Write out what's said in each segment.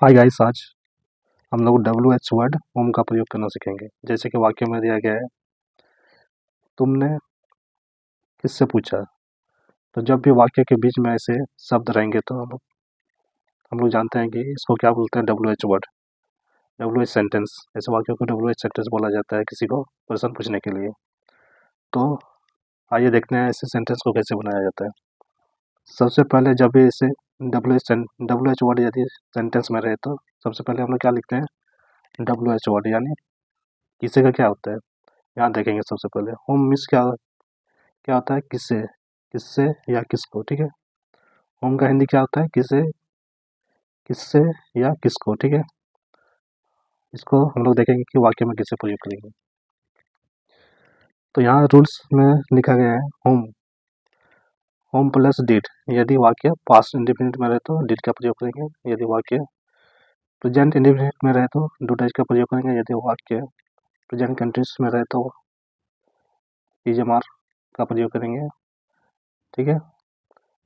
Hi guys, आज हम लोग WH वर्ड होम का प्रयोग करना सीखेंगे। जैसे कि वाक्य में दिया गया है, तुमने किससे पूछा। तो जब भी वाक्य के बीच में ऐसे शब्द रहेंगे तो हम लोग जानते हैं कि इसको क्या बोलते हैं, WH वर्ड, WH सेंटेंस। ऐसे वाक्यों को WH सेंटेंस बोला जाता है किसी को प्रश्न पूछने के लिए। तो आइए देखते हैं ऐसे सेंटेंस को कैसे बनाया जाता है। सबसे पहले जब भी इसे WH वर्ड यदि सेंटेंस में रहे तो सबसे पहले हम लोग क्या लिखते हैं, WH वर्ड, यानी किसी का क्या होता है। यहाँ देखेंगे सबसे पहले होम मीन्स क्या क्या होता है, किससे, किससे या किसको। ठीक है, होम का हिंदी क्या होता है, किसे, किससे या किसको। ठीक है, इसको हम लोग देखेंगे कि वाक्य में किससे प्रयोग करेंगे। तो यहाँ रूल्स में लिखा गया है होम, होम प्लस डिड। यदि वाक्य पास्ट इंडेफिनिट में रहे तो डिड का प्रयोग करेंगे। यदि वाक्य प्रेजेंट इंडेफिनिट में रहे तो डू डैश का प्रयोग करेंगे। यदि वाक्य प्रेजेंट कंटिन्यूस में रहे तो इजमार का प्रयोग करेंगे। ठीक है,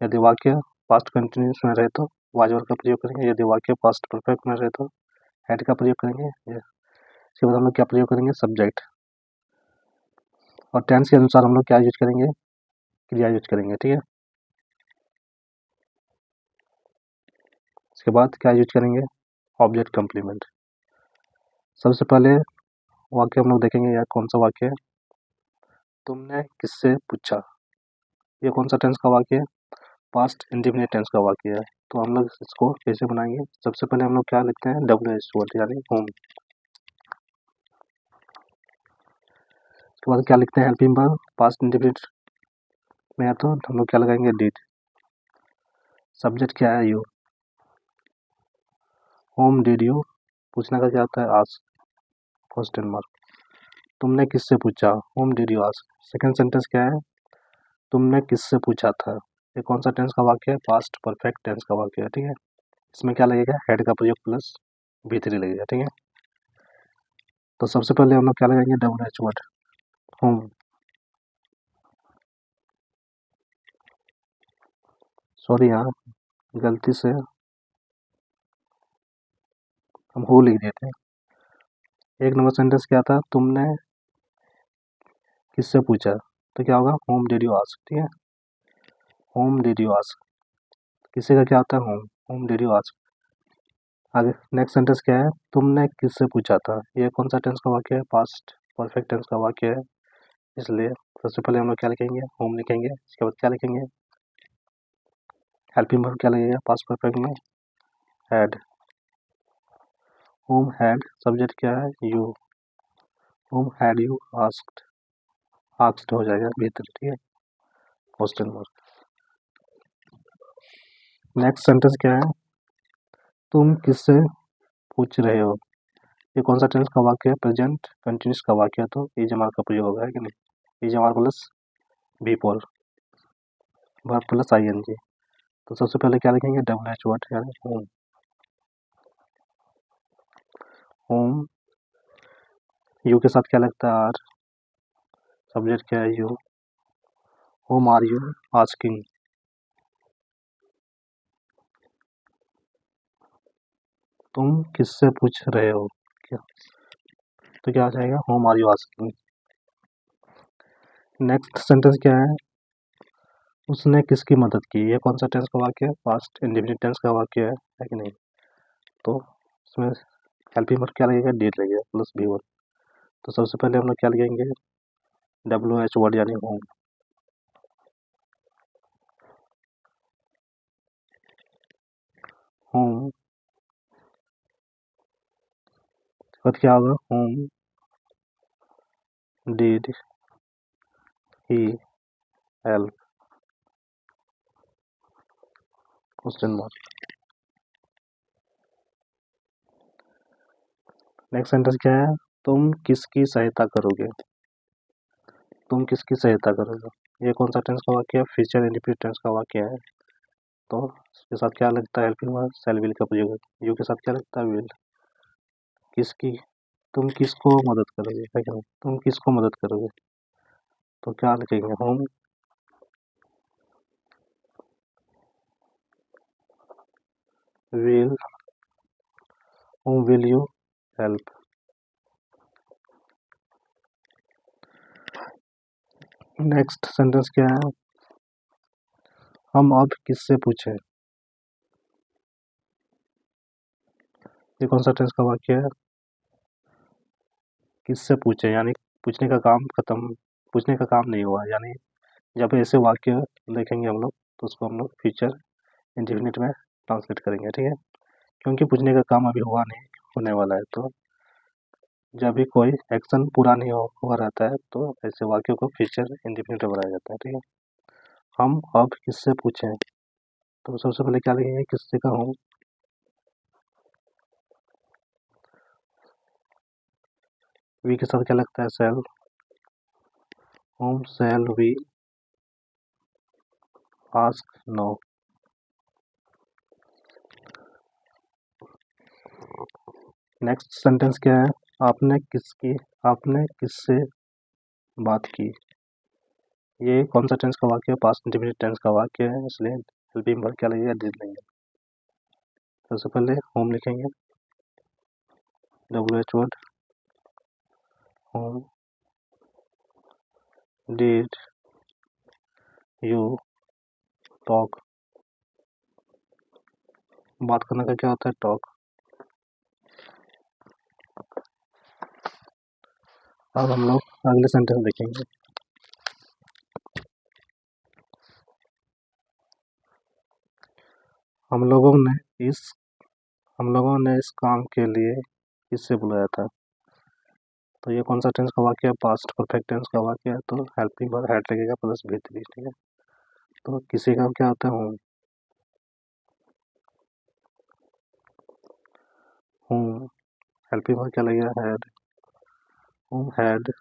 यदि वाक्य पास्ट कंटिन्यूस में रहे तो वाजवर का प्रयोग करेंगे। यदि वाक्य पास्ट परफेक्ट में रहे तो हैड का प्रयोग करेंगे। इसके बाद हम लोग क्या प्रयोग करेंगे, सब्जेक्ट। और टेंस के अनुसार हम लोग क्या यूज करेंगे, क्रिया यूज करेंगे। ठीक है, इसके बाद क्या यूज करेंगे, ऑब्जेक्ट कम्प्लीमेंट। सबसे पहले वाक्य हम लोग देखेंगे, यार कौन सा वाक्य है, तुमने किससे पूछा। ये कौन सा टेंस का वाक्य है, पास्ट इंडेफिनिट टेंस का वाक्य है। तो हम लोग इसको कैसे बनाएंगे, सबसे पहले हम लोग क्या लिखते हैं, WH वर्ड यानी होम। उसके बाद क्या लिखते हैं, हेल्पिंग वर्ब, पास्ट इंडेफिनिट में है तो हम लोग क्या लगाएंगे, डिड। सब्जेक्ट क्या है, यू। होम डिड यू, पूछने का क्या होता है, आस्क, क्वेश्चन मार्क। तुमने किससे पूछा, whom did you ask. Second sentence क्या है, तुमने किससे पूछा था। ये कौन सा टेंस का वाक्य है, पास्ट परफेक्ट टेंस का वाक्य है। ठीक है, इसमें क्या लगेगा, हेड का प्रयोग प्लस V3 लगेगा। ठीक है, तो सबसे पहले हम लोग क्या लगाएंगे, WH वर्ड होम। सॉरी, यहाँ गलती से हम हो लिख दिए थे। एक नंबर सेंटेंस क्या था, तुमने किससे पूछा, तो क्या होगा, होम डिड यू आस्क। ठीक है, होम डिड यू आस्क, किसी का क्या होता है, home, home did you ask. आगे नेक्स्ट सेंटेंस क्या है, तुमने किससे पूछा था। ये कौन सा टेंस का वाक्य है, पास्ट परफेक्ट टेंस का वाक्य है। इसलिए सबसे पहले हम लोग क्या लिखेंगे, होम लिखेंगे। इसके बाद क्या लिखेंगे, हेल्पिंग वर्ब क्या लगेगा, पास्ट परफेक्ट में, हैड। होम हैड, सब्जेक्ट क्या है, you. Home had you asked, asked हो जाएगा भीतर। ठीक है, क्वेश्चन मार्क। नेक्स्ट सेंटेंस क्या है, तुम किससे पूछ रहे हो। ये कौन सा टेंस का वाक्य है, प्रेजेंट कंटिन्यूस का वाक्य है तो इजमार का प्रयोग होगा, है कि नहीं। Is am are plus V4, verb plus ING। तो सबसे पहले क्या लिखेंगे, WH वर्ड यानी होम। होम, यू के साथ क्या लगता है, आर। सब्जेक्ट क्या है, you. Whom are you asking, तुम किससे पूछ रहे हो क्या। तो क्या आ जाएगा, whom are you asking. Next sentence क्या है, उसने किसकी मदद की। ये कौन सा टेंस का वाक्य है, पास्ट इंडेफिनिट टेंस का वाक्य है कि नहीं। तो इसमें हेल्पिंग वर्ब क्या लगेगा, डिड लगेगा प्लस V1। तो सबसे पहले हम लोग क्या लिखेंगे, WH वर्ड यानी होम। होम, बाद क्या होगा, home did he help, question mark. Next sentence क्या है, तुम किसकी सहायता करोगे। तुम किसकी सहायता करोगे। ये कौन सा टेंस का वाक्य है, फ्यूचर इंडेफिनिट टेंस का वाक्य है। तो इसके साथ क्या लगता है, हेल्पिंग वर्ब शैल विल का प्रयोग है। यू के साथ क्या लगता है, विल। किसकी, तुम किसको मदद करोगे, है क्या, तुम किसको मदद करोगे। तो क्या लिखेंगे, home will whom will you help? Next sentence क्या है? हम अब किससे पूछें? ये कौन सा टेंस का वाक्य है? किससे पूछें, यानी पूछने का काम खत्म, पूछने का काम नहीं हुआ, यानी जब ऐसे वाक्य देखेंगे हम लोग तो उसको हम लोग फ्यूचर इंडेफिनिट में ट्रांसलेट करेंगे, ठीक है, क्योंकि पूछने का काम अभी हुआ नहीं, होने वाला है। तो जब भी कोई एक्शन पूरा नहीं हुआ रहता है तो ऐसे वाक्यों को फ्यूचर इंडेफिनिट में बनाया जाता है, ठीक है। हम अब किससे पूछें, तो सबसे पहले क्या लिखेंगे, किससे का हूँ, वी के साथ क्या लगता है, shall, whom shall we ask now? Next sentence क्या है, आपने किससे बात की? ये कौन सा टेंस का वाक्य है, पास्ट इंडेफिनिट टेंस का वाक्य है, इसलिए हेल्पिंग वर्ब क्या लगेगा, डिड लगेगा। सबसे पहले होम लिखेंगे, WH word, home did you talk, बात करने का क्या होता है, टॉक। अब हम लोग अगले सेंटेंस देखेंगे। हम लोगों ने इस काम के लिए किससे बुलाया था? तो ये कौन सा टेंस का वाक्य है, पास्ट परफेक्ट टेंस का वाक्य है, तो हेल्पिंग वर्ब हैड लगेगा प्लस भी, ठीक है। तो किसी का क्या होता है, हूँ हेल्पिंग वर्ब क्या लगेगा, हैड, हैड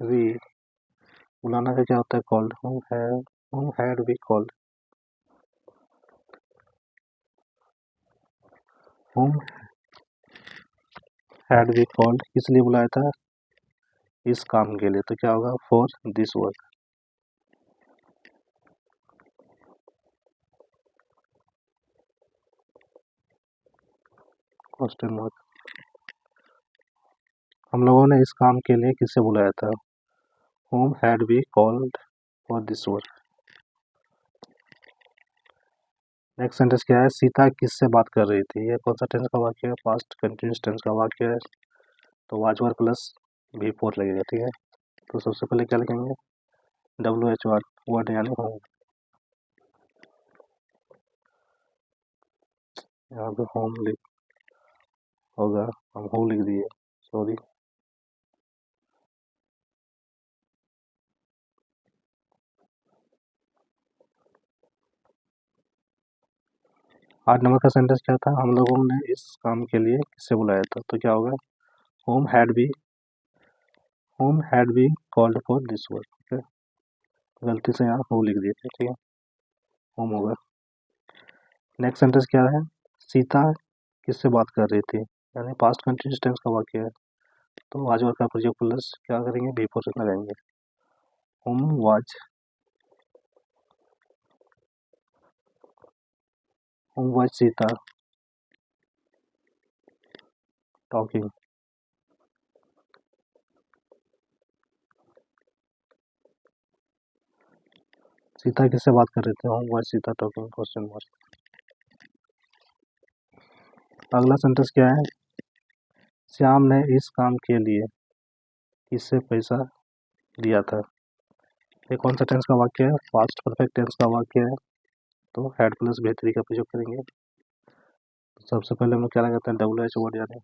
वी, बुलाना का क्या होता है, called, had we called, whom had we called, किस लिए बुलाया था, इस काम के लिए, तो क्या होगा, for this work. Question mark, हम लोगों ने इस काम के लिए किससे बुलाया था, whom had we called for this work। Next sentence क्या है, सीता किससे बात कर रही थी? ये कौन सा टेंस का वाक्य है, पास्ट कंटिन्यूस टेंस का वाक्य है, तो वाज वर्ब प्लस भी फोर लगेगा, ठीक है। तो सबसे पहले क्या लिखेंगे, WH वर्ड यानी होम, यहाँ पे होम लिख होगा, हम होम लिख दिए, सॉरी। 8 नंबर का सेंटेंस क्या था, हम लोगों ने इस काम के लिए किससे बुलाया था, तो क्या होगा, whom had we called for this work, ठीक है, गलती से यहाँ who लिख दिए थे, ठीक है, whom होगा। नेक्स्ट सेंटेंस क्या है, सीता किससे बात कर रही थी, यानी पास्ट कंटिन्यूस टेंस का वाक्य है, तो आज वर्ग का प्रयोग प्लस क्या करेंगे, बिफोर से लगाएंगे, whom was Sita talking, Sita किससे बात कर रहे थे, whom was Sita talking, question mark. अगला सेंटेंस क्या है, श्याम ने इस काम के लिए किससे पैसा लिया था? ये कौन सा टेंस का वाक्य है, पास्ट परफेक्ट टेंस का वाक्य है, तो हैड प्लस बेहतरी का प्रयोग करेंगे। तो सबसे पहले हम लोग क्या लगाते हैं, WH वर्ड यानी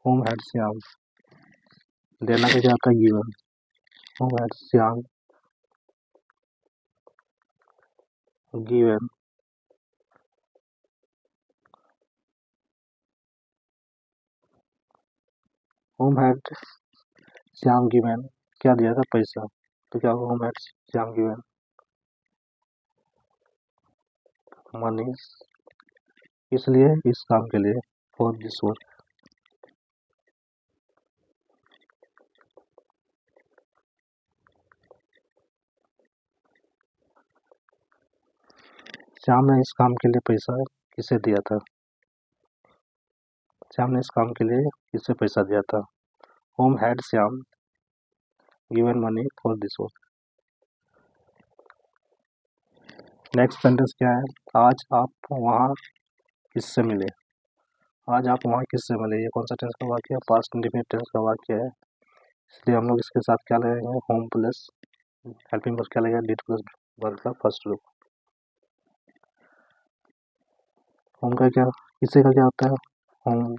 होम हैड श्याम, देना का क्या होता है, given, home had Shyam given, home had Shyam given, क्या दिया था, पैसा, तो क्या होगा, whom had Shyam given money, इसलिए इस काम के लिए, फॉर दिस वर्क। श्याम ने इस काम के लिए पैसा किसे दिया था? श्याम ने इस काम के लिए किसे पैसा दिया था? Whom had Shyam given money for this work? Next sentence क्या है? आज आप वहाँ किससे मिले? आज आप वहाँ किससे मिले? ये कौन सा टेंस का वाक्य है? पास्ट इंडेफिनिट टेंस का वाक्य है, इसलिए हम लोग इसके साथ क्या लगाएंगे? होम प्लस हेल्पिंग वर्ब क्या लगेगा? डिड प्लस वर्ब का फर्स्ट रूप। होम का क्या, किससे का क्या होता है? होम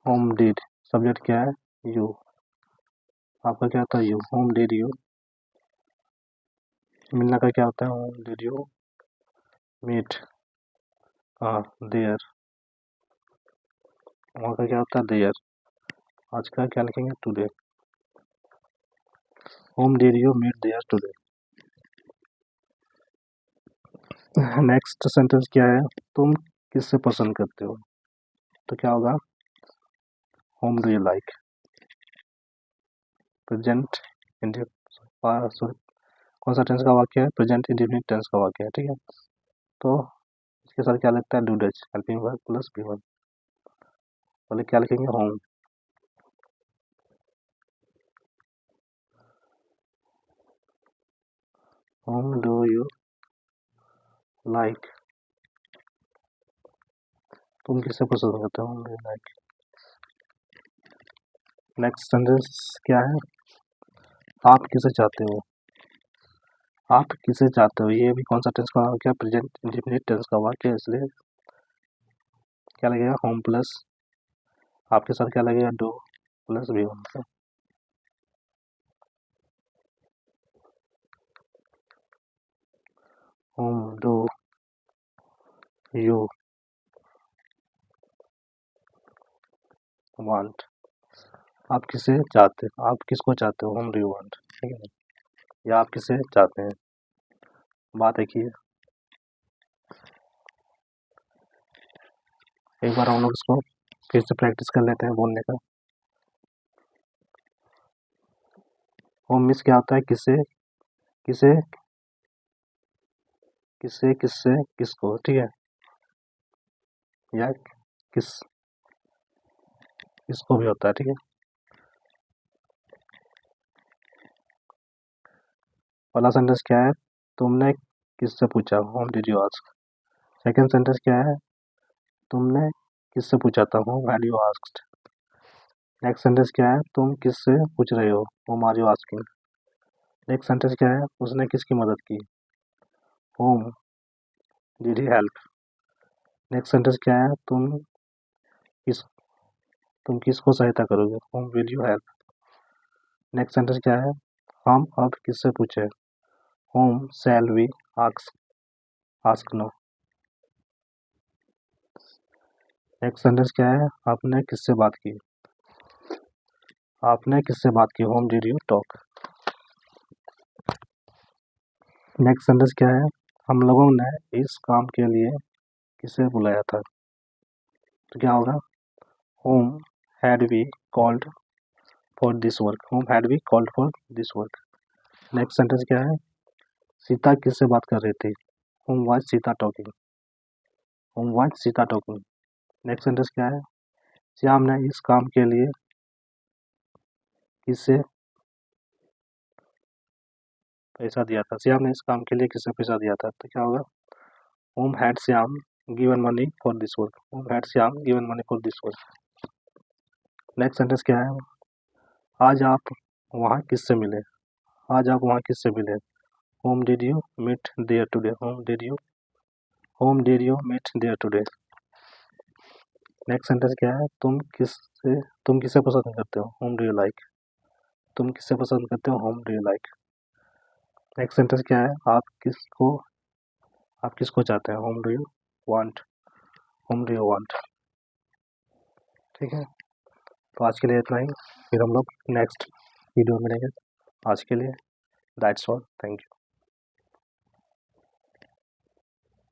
होम डिड, सब्जेक्ट क्या है? यू, आपका क्या होता है? You, home did you. मिलना का क्या होता है? होम डिड यू मीट, हाँ देयर, वहाँ का क्या होता है? देयर। आज का क्या लिखेंगे? Today, whom did you meet there today. Next sentence क्या है? तुम किससे पसंद करते हो? तो क्या होगा? Home do you like. Present sorry, कौन सा टेंस का वाक्य है? प्रेजेंट इंडेफिनिट टेंस का वाक्य है, ठीक है। तो इसके साथ क्या लगता है? Do does helping verb plus V one. पहले क्या लिखेंगे? Whom, whom do you like, तुम किससे पसंद करते हो? Whom do you like. Next sentence क्या है? आप किसे चाहते हो? आप किसे चाहते हो, ये भी कौन सा टेंस का वाक्य है? प्रेजेंट इंडेफिनिट टेंस का वाक्य है, इसलिए क्या लगेगा? होम प्लस आपके साथ क्या लगेगा? Do plus V one. Whom do you want, आप किसे चाहते हो? आप किसको चाहते हो? होम डू यू वांट, ठीक है, या आप किसे चाहते हैं, बात एक ही है। एक बार हम लोग इसको फिर से प्रैक्टिस कर लेते हैं बोलने का। होम मिस क्या होता है? किसे, किसे, किसे, किससे, किसको, ठीक है, या किस, किसको भी होता है, ठीक है। पहला सेंटेंस क्या है? तुमने किससे पूछा? Whom did you ask. Second sentence क्या है? तुमने किससे पूछा था? Whom had you asked. Next sentence क्या है? तुम किससे पूछ रहे हो? Whom are you asking. Next sentence क्या है? उसने किसकी मदद की? Whom did he help. Next sentence क्या है? किस तुम किसको सहायता करोगे? Whom will you help. Next sentence क्या है? हम अब किससे पूछे? Whom shall we ask, ask now. Next sentence क्या है? आपने किससे बात की? आपने किससे बात की? Whom did you talk. Next sentence क्या है? हम लोगों ने इस काम के लिए किसे बुलाया था? तो क्या होगा? Whom had we called for this work. Whom had we called for this work. Next sentence क्या है? सीता किससे बात कर रही थी? Whom was Sita talking. Whom was Sita talking. Next sentence क्या है? श्याम ने इस काम के लिए किससे पैसा दिया था? श्याम ने इस काम के लिए किससे पैसा दिया था? तो क्या होगा? Whom had Shyam given money for this work. Whom had Shyam given money for this work. Next sentence क्या है? आज आप वहाँ किससे मिले? आज आप वहाँ किससे मिले? Whom did you meet there today. Whom did you meet there today. Next sentence क्या है? तुम किसे पसंद करते हो? Whom do you like. तुम किससे पसंद करते हो? Whom do you like. Next sentence क्या है? आप किसको चाहते हैं? Whom do you want. Whom do you want, ठीक है। तो आज के लिए इतना ही, फिर हम लोग नेक्स्ट वीडियो में मिलेंगे। आज के लिए दैट्स ऑल, थैंक यू।